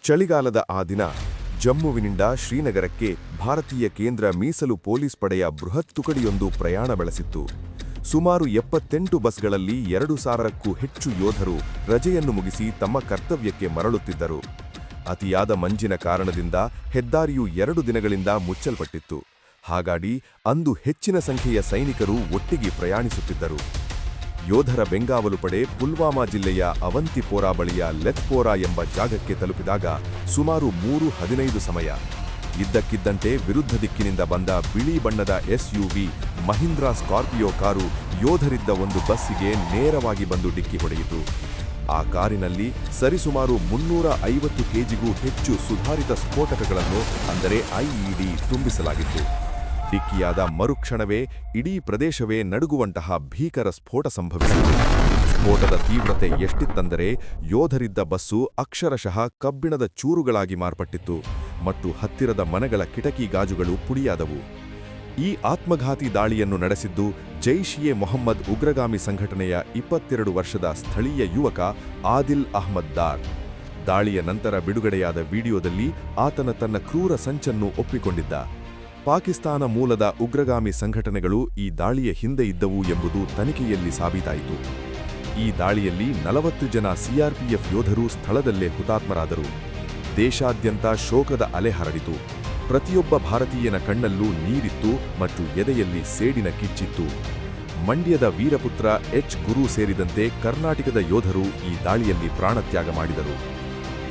ಚಳಿಗಾಲದ ಆ ದಿನ ಜಮ್ಮುವಿನಿಂದ ಶ್ರೀನಗರಕ್ಕೆ ಭಾರತೀಯ ಕೇಂದ್ರ ಮೀಸಲು ಪೊಲೀಸ್ ಪಡೆಯ ಬೃಹತ್ ತುಕಡಿಯೊಂದು ಪ್ರಯಾಣ ಬೆಳೆಸಿತ್ತು. ಸುಮಾರು 78 ಬಸ್ಗಳಲ್ಲಿ 2000ಕ್ಕೂ ಹೆಚ್ಚು ಯೋಧರು ರಜೆಯನ್ನು ಮುಗಿಸಿ ತಮ್ಮ ಕರ್ತವ್ಯಕ್ಕೆ ಮರಳುತ್ತಿದ್ದರು. ಅತಿಯಾದ ಮಂಜಿನ ಕಾರಣದಿಂದ ಹೆದ್ದಾರಿಯು 2 ದಿನಗಳಿಂದ ಮುಚ್ಚಲ್ಪಟ್ಟಿತ್ತು. ಹಾಗಾಗಿ ಅಂದು ಹೆಚ್ಚಿನ ಸಂಖ್ಯೆಯ ಸೈನಿಕರು ಒಟ್ಟಿಗೆ ಪ್ರಯಾಣಿಸುತ್ತಿದ್ದರು. ಯೋಧರ ಬೆಂಗಾವಲು ಪಡೆ ಪುಲ್ವಾಮಾ ಜಿಲ್ಲೆಯ ಅವಂತಿಪೋರಾ ಬಳಿಯ ಲೆತ್ಪೋರಾ ಎಂಬ ಜಾಗಕ್ಕೆ ತಲುಪಿದಾಗ ಸುಮಾರು 3:15 ಸಮಯ. ಇದ್ದಕ್ಕಿದ್ದಂತೆ ವಿರುದ್ಧ ದಿಕ್ಕಿನಿಂದ ಬಂದ ಬಿಳಿ ಬಣ್ಣದ SUV ಮಹೀಂದ್ರಾ ಸ್ಕಾರ್ಪಿಯೋ ಕಾರು ಯೋಧರಿದ್ದ ಒಂದು ಬಸ್ಸಿಗೆ ನೇರವಾಗಿ ಬಂದು ಡಿಕ್ಕಿ ಹೊಡೆಯಿತು. ಆ ಕಾರಿನಲ್ಲಿ ಸರಿಸುಮಾರು 350 ಕೆಜಿಗೂ ಹೆಚ್ಚು ಸುಧಾರಿತ ಸ್ಫೋಟಕಗಳನ್ನು ಅಂದರೆ IED ತುಂಬಿಸಲಾಗಿತ್ತು. ಡಿಕ್ಕಿಯಾದ ಮರುಕ್ಷಣವೇ ಇಡೀ ಪ್ರದೇಶವೇ ನಡುಗುವಂತಹ ಭೀಕರ ಸ್ಫೋಟ ಸಂಭವಿಸಿತು. ಸ್ಫೋಟದ ತೀವ್ರತೆ ಎಷ್ಟಿತ್ತೆಂದರೆ ಯೋಧರಿದ್ದ ಬಸ್ಸು ಅಕ್ಷರಶಃ ಕಬ್ಬಿಣದ ಚೂರುಗಳಾಗಿ ಮಾರ್ಪಟ್ಟಿತ್ತು ಮತ್ತು ಹತ್ತಿರದ ಮನೆಗಳ ಕಿಟಕಿ ಗಾಜುಗಳು ಪುಡಿಯಾದವು. ಈ ಆತ್ಮಘಾತಿ ದಾಳಿಯನ್ನು ನಡೆಸಿದ್ದು ಜೈಷ್-ಇ-ಮೊಹಮ್ಮದ್ ಉಗ್ರಗಾಮಿ ಸಂಘಟನೆಯ 22 ವರ್ಷದ ಸ್ಥಳೀಯ ಯುವಕ ಆದಿಲ್ ಅಹ್ಮದ್ ದಾರ್. ದಾಳಿಯ ನಂತರ ಬಿಡುಗಡೆಯಾದ ವಿಡಿಯೋದಲ್ಲಿ ಆತನ ತನ್ನ ಕ್ರೂರ ಸಂಚನ್ನು ಒಪ್ಪಿಕೊಂಡಿದ್ದ. ಪಾಕಿಸ್ತಾನ ಮೂಲದ ಉಗ್ರಗಾಮಿ ಸಂಘಟನೆಗಳು ಈ ದಾಳಿಯ ಹಿಂದೆ ಇದ್ದವು ಎಂಬುದು ತನಿಖೆಯಲ್ಲಿ ಸಾಬೀತಾಯಿತು. ಈ ದಾಳಿಯಲ್ಲಿ 40 ಜನ CRPF ಯೋಧರು ಸ್ಥಳದಲ್ಲೇ ಹುತಾತ್ಮರಾದರು. ದೇಶಾದ್ಯಂತ ಶೋಕದ ಅಲೆ ಹರಡಿತು. ಪ್ರತಿಯೊಬ್ಬ ಭಾರತೀಯನ ಕಣ್ಣಲ್ಲೂ ನೀರಿತ್ತು ಮತ್ತು ಎದೆಯಲ್ಲಿ ಸೇಡಿನ ಕಿಚ್ಚಿತ್ತು. ಮಂಡ್ಯದ ವೀರಪುತ್ರ H. ಗುರು ಸೇರಿದಂತೆ ಕರ್ನಾಟಕದ ಯೋಧರು ಈ ದಾಳಿಯಲ್ಲಿ ಪ್ರಾಣತ್ಯಾಗ ಮಾಡಿದರು.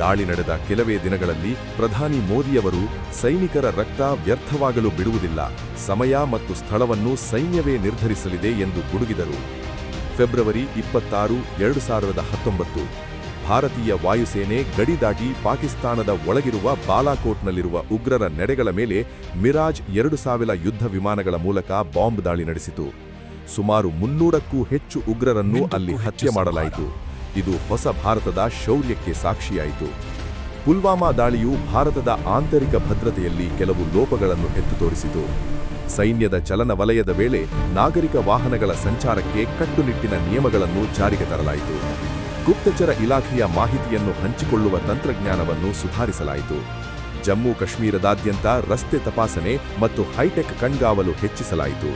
ದಾಳಿ ನಡೆದ ಕೆಲವೇ ದಿನಗಳಲ್ಲಿ ಪ್ರಧಾನಿ ಮೋದಿಯವರು ಸೈನಿಕರ ರಕ್ತ ವ್ಯರ್ಥವಾಗಲು ಬಿಡುವುದಿಲ್ಲ, ಸಮಯ ಮತ್ತು ಸ್ಥಳವನ್ನು ಸೈನ್ಯವೇ ನಿರ್ಧರಿಸಲಿದೆ ಎಂದು ಗುಡುಗಿದರು. ಫೆಬ್ರವರಿ 26, 2019 ಭಾರತೀಯ ವಾಯುಸೇನೆ ಗಡಿ ದಾಟಿ ಪಾಕಿಸ್ತಾನದ ಒಳಗಿರುವ ಬಾಲಾಕೋಟ್ನಲ್ಲಿರುವ ಉಗ್ರರ ನೆಡೆಗಳ ಮೇಲೆ ಮಿರಾಜ್ 2000 ಯುದ್ಧ ವಿಮಾನಗಳ ಮೂಲಕ ಬಾಂಬ್ ದಾಳಿ ನಡೆಸಿತು. ಸುಮಾರು 300ಕ್ಕೂ ಹೆಚ್ಚು ಉಗ್ರರನ್ನು ಅಲ್ಲಿ ಹತ್ಯೆ ಮಾಡಲಾಯಿತು. ಇದು ಹೊಸ ಭಾರತದ ಶೌರ್ಯಕ್ಕೆ ಸಾಕ್ಷಿಯಾಯಿತು. ಪುಲ್ವಾಮಾ ದಾಳಿಯು ಭಾರತದ ಆಂತರಿಕ ಭದ್ರತೆಯಲ್ಲಿ ಕೆಲವು ಲೋಪಗಳನ್ನು ಎತ್ತು ತೋರಿಸಿತು. ಸೈನ್ಯದ ಚಲನವಲಯದ ವೇಳೆ ನಾಗರಿಕ ವಾಹನಗಳ ಸಂಚಾರಕ್ಕೆ ಕಟ್ಟುನಿಟ್ಟಿನ ನಿಯಮಗಳನ್ನು ಜಾರಿಗೆ ತರಲಾಯಿತು. ಗುಪ್ತಚರ ಇಲಾಖೆಯ ಮಾಹಿತಿಯನ್ನು ಹಂಚಿಕೊಳ್ಳುವ ತಂತ್ರಜ್ಞಾನವನ್ನು ಸುಧಾರಿಸಲಾಯಿತು. ಜಮ್ಮು ಕಾಶ್ಮೀರದಾದ್ಯಂತ ರಸ್ತೆ ತಪಾಸಣೆ ಮತ್ತು ಹೈಟೆಕ್ ಕಣ್ಗಾವಲು ಹೆಚ್ಚಿಸಲಾಯಿತು.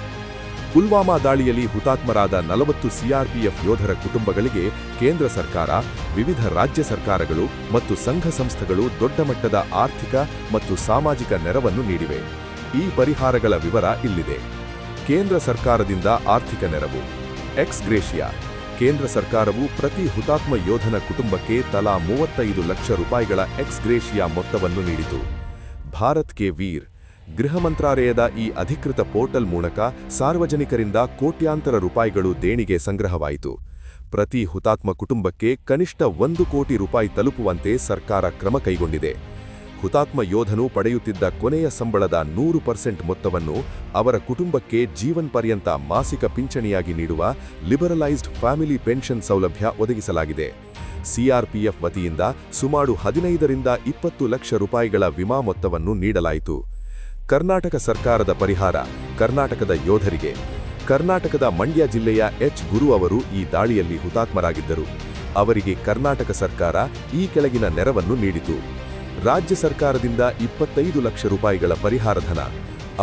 ಪುಲ್ವಾಮಾ ದಾಳಿಯಲ್ಲಿ ಹುತಾತ್ಮರಾದ 40 CRPF ಯೋಧರ ಕುಟುಂಬಗಳಿಗೆ ಕೇಂದ್ರ ಸರ್ಕಾರ, ವಿವಿಧ ರಾಜ್ಯ ಸರ್ಕಾರಗಳು ಮತ್ತು ಸಂಘ ಸಂಸ್ಥೆಗಳು ದೊಡ್ಡ ಮಟ್ಟದ ಆರ್ಥಿಕ ಮತ್ತು ಸಾಮಾಜಿಕ ನೆರವನ್ನು ನೀಡಿವೆ. ಈ ಪರಿಹಾರಗಳ ವಿವರ ಇಲ್ಲಿದೆ. ಕೇಂದ್ರ ಸರ್ಕಾರದಿಂದ ಆರ್ಥಿಕ ನೆರವು. X gratia. ಕೇಂದ್ರ ಸರ್ಕಾರವು ಪ್ರತಿ ಹುತಾತ್ಮ ಯೋಧನ ಕುಟುಂಬಕ್ಕೆ ತಲಾ 35 ಲಕ್ಷ ರೂಪಾಯಿಗಳ ಎಕ್ಸ್ ಗ್ರೇಷಿಯಾ ಮೊತ್ತವನ್ನು ನೀಡಿತು. ಭಾರತ್ ಕೆ ವೀರ್. ಗೃಹ ಮಂತ್ರಾಲಯದ ಈ ಅಧಿಕೃತ ಪೋರ್ಟಲ್ ಮೂಲಕ ಸಾರ್ವಜನಿಕರಿಂದ ಕೋಟ್ಯಾಂತರ ರೂಪಾಯಿಗಳು ದೇಣಿಗೆ ಸಂಗ್ರಹವಾಯಿತು. ಪ್ರತಿ ಹುತಾತ್ಮ ಕುಟುಂಬಕ್ಕೆ ಕನಿಷ್ಠ 1 ಕೋಟಿ ರೂಪಾಯಿ ತಲುಪುವಂತೆ ಸರ್ಕಾರ ಕ್ರಮ ಕೈಗೊಂಡಿದೆ. ಹುತಾತ್ಮ ಯೋಧನು ಪಡೆಯುತ್ತಿದ್ದ ಕೊನೆಯ ಸಂಬಳದ 100% ಮೊತ್ತವನ್ನು ಅವರ ಕುಟುಂಬಕ್ಕೆ ಜೀವನ್ ಪರ್ಯಂತ ಮಾಸಿಕ ಪಿಂಚಣಿಯಾಗಿ ನೀಡುವ ಲಿಬರಲೈಸ್ಡ್ ಫ್ಯಾಮಿಲಿ ಪೆನ್ಷನ್ ಸೌಲಭ್ಯ ಒದಗಿಸಲಾಗಿದೆ. CRPF ವತಿಯಿಂದ ಸುಮಾರು 15ರಿಂದ 20 ಲಕ್ಷ ರೂಪಾಯಿಗಳ ವಿಮಾ ಮೊತ್ತವನ್ನು ನೀಡಲಾಯಿತು. ಕರ್ನಾಟಕ ಸರ್ಕಾರದ ಪರಿಹಾರ. ಕರ್ನಾಟಕದ ಯೋಧರಿಗೆ. ಕರ್ನಾಟಕದ ಮಂಡ್ಯ ಜಿಲ್ಲೆಯ H. ಗುರು ಅವರು ಈ ದಾಳಿಯಲ್ಲಿ ಹುತಾತ್ಮರಾಗಿದ್ದರು. ಅವರಿಗೆ ಕರ್ನಾಟಕ ಸರ್ಕಾರ ಈ ಕೆಳಗಿನ ನೆರವನ್ನು ನೀಡಿತು. ರಾಜ್ಯ ಸರ್ಕಾರದಿಂದ 25 ಲಕ್ಷ ರೂಪಾಯಿಗಳ ಪರಿಹಾರಧನ.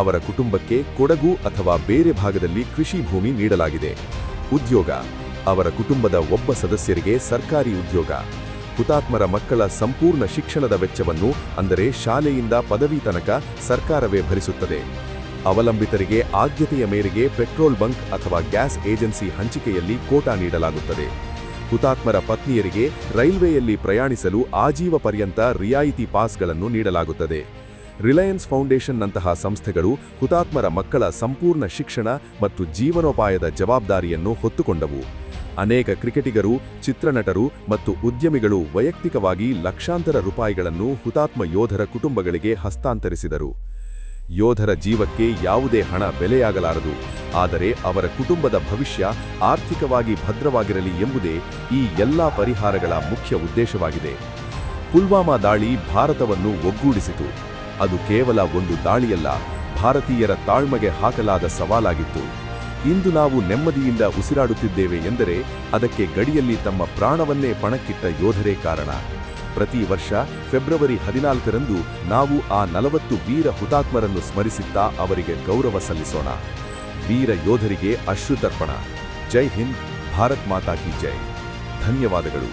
ಅವರ ಕುಟುಂಬಕ್ಕೆ ಕೊಡಗು ಅಥವಾ ಬೇರೆ ಭಾಗದಲ್ಲಿ ಕೃಷಿ ಭೂಮಿ ನೀಡಲಾಗಿದೆ. ಉದ್ಯೋಗ. ಅವರ ಕುಟುಂಬದ ಒಬ್ಬ ಸದಸ್ಯರಿಗೆ ಸರ್ಕಾರಿ ಉದ್ಯೋಗ. ಹುತಾತ್ಮರ ಮಕ್ಕಳ ಸಂಪೂರ್ಣ ಶಿಕ್ಷಣದ ವೆಚ್ಚವನ್ನು ಅಂದರೆ ಶಾಲೆಯಿಂದ ಪದವಿ ತನಕ ಸರ್ಕಾರವೇ ಭರಿಸುತ್ತದೆ. ಅವಲಂಬಿತರಿಗೆ ಆದ್ಯತೆಯ ಮೇರೆಗೆ ಪೆಟ್ರೋಲ್ ಬಂಕ್ ಅಥವಾ ಗ್ಯಾಸ್ ಏಜೆನ್ಸಿ ಹಂಚಿಕೆಯಲ್ಲಿ ಕೋಟಾ ನೀಡಲಾಗುತ್ತದೆ. ಹುತಾತ್ಮರ ಪತ್ನಿಯರಿಗೆ ರೈಲ್ವೆಯಲ್ಲಿ ಪ್ರಯಾಣಿಸಲು ಆಜೀವ ಪರ್ಯಂತ ರಿಯಾಯಿತಿ ಪಾಸ್ಗಳನ್ನು ನೀಡಲಾಗುತ್ತದೆ. ರಿಲಯನ್ಸ್ ಫೌಂಡೇಶನ್ನಂತಹ ಸಂಸ್ಥೆಗಳು ಹುತಾತ್ಮರ ಮಕ್ಕಳ ಸಂಪೂರ್ಣ ಶಿಕ್ಷಣ ಮತ್ತು ಜೀವನೋಪಾಯದ ಜವಾಬ್ದಾರಿಯನ್ನು ಹೊತ್ತುಕೊಂಡವು. ಅನೇಕ ಕ್ರಿಕೆಟಿಗರು, ಚಿತ್ರನಟರು ಮತ್ತು ಉದ್ಯಮಿಗಳು ವೈಯಕ್ತಿಕವಾಗಿ ಲಕ್ಷಾಂತರ ರೂಪಾಯಿಗಳನ್ನು ಹುತಾತ್ಮ ಯೋಧರ ಕುಟುಂಬಗಳಿಗೆ ಹಸ್ತಾಂತರಿಸಿದರು. ಯೋಧರ ಜೀವಕ್ಕೆ ಯಾವುದೇ ಹಣ ಬೆಲೆಯಾಗಲಾರದು, ಆದರೆ ಅವರ ಕುಟುಂಬದ ಭವಿಷ್ಯ ಆರ್ಥಿಕವಾಗಿ ಭದ್ರವಾಗಿರಲಿ ಎಂಬುದೇ ಈ ಎಲ್ಲಾ ಪರಿಹಾರಗಳ ಮುಖ್ಯ ಉದ್ದೇಶವಾಗಿದೆ. ಪುಲ್ವಾಮಾ ದಾಳಿ ಭಾರತವನ್ನು ಒಗ್ಗೂಡಿಸಿತು. ಅದು ಕೇವಲ ಒಂದು ದಾಳಿಯಲ್ಲ, ಭಾರತೀಯರ ತಾಳ್ಮೆಗೆ ಹಾಕಲಾದ ಸವಾಲಾಗಿತ್ತು. ಇಂದು ನಾವು ನೆಮ್ಮದಿಯಿಂದ ಉಸಿರಾಡುತ್ತಿದ್ದೇವೆ ಎಂದರೆ ಅದಕ್ಕೆ ಗಡಿಯಲ್ಲಿ ತಮ್ಮ ಪ್ರಾಣವನ್ನೇ ಪಣಕ್ಕಿಟ್ಟ ಯೋಧರೇ ಕಾರಣ. ಪ್ರತಿ ವರ್ಷ ಫೆಬ್ರವರಿ 14ರಂದು ನಾವು ಆ 40 ವೀರ ಹುತಾತ್ಮರನ್ನು ಸ್ಮರಿಸುತ್ತಾ ಅವರಿಗೆ ಗೌರವ ಸಲ್ಲಿಸೋಣ. ವೀರ ಯೋಧರಿಗೆ ಅಶ್ರುತರ್ಪಣ. ಜೈ ಹಿಂದ್, ಭಾರತ್ ಮಾತಾ ಕಿ ಜೈ. ಧನ್ಯವಾದಗಳು.